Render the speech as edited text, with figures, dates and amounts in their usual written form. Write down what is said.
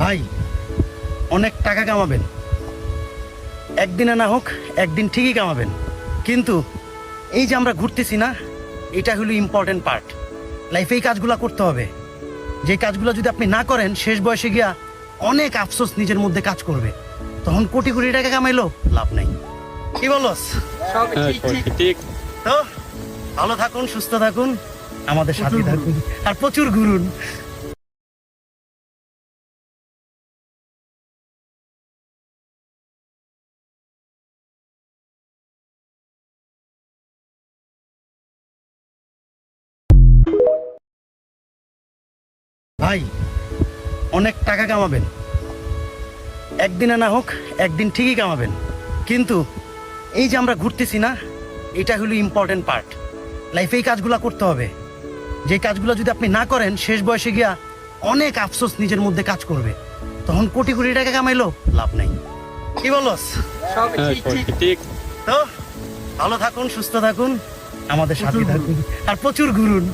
ভাই, অনেক টাকা কামাবেন, একদিনে না হোক একদিন ঠিকই কামাবেন, কিন্তু এই যে আমরা ঘুরতেছি না, এটা হলো ইম্পর্টেন্ট পার্ট। লাইফে এই কাজগুলো করতে হবে। যে কাজগুলো যদি আপনি না করেন, শেষ বয়সে গিয়া অনেক আফসোস নিজের মধ্যে কাজ করবে। তখন কোটি কোটি টাকা কামাইলো লাভ নাই। কি বলস? ঠিক। তো ভালো থাকুন, সুস্থ থাকুন, আমাদের সাথে থাকুন, আর প্রচুর ঘুরুন। ভাই, অনেক টাকা কামাবেন, একদিনে না হোক একদিন ঠিকই কামাবেন, কিন্তু এই যে আমরা ঘুরতেছি না, এটা হলো ইম্পর্টেন্ট পার্ট। লাইফে এই কাজগুলো করতে হবে। যে কাজগুলো যদি আপনি না করেন, শেষ বয়সে গিয়া অনেক আফসোস নিজের মধ্যে কাজ করবে। তখন কোটি কোটি টাকা কামাইলো লাভ নাই। কি বলস? ঠিক। তো ভালো থাকুন, সুস্থ থাকুন, আমাদের সাথে থাকুন, আর প্রচুর ঘুরুন।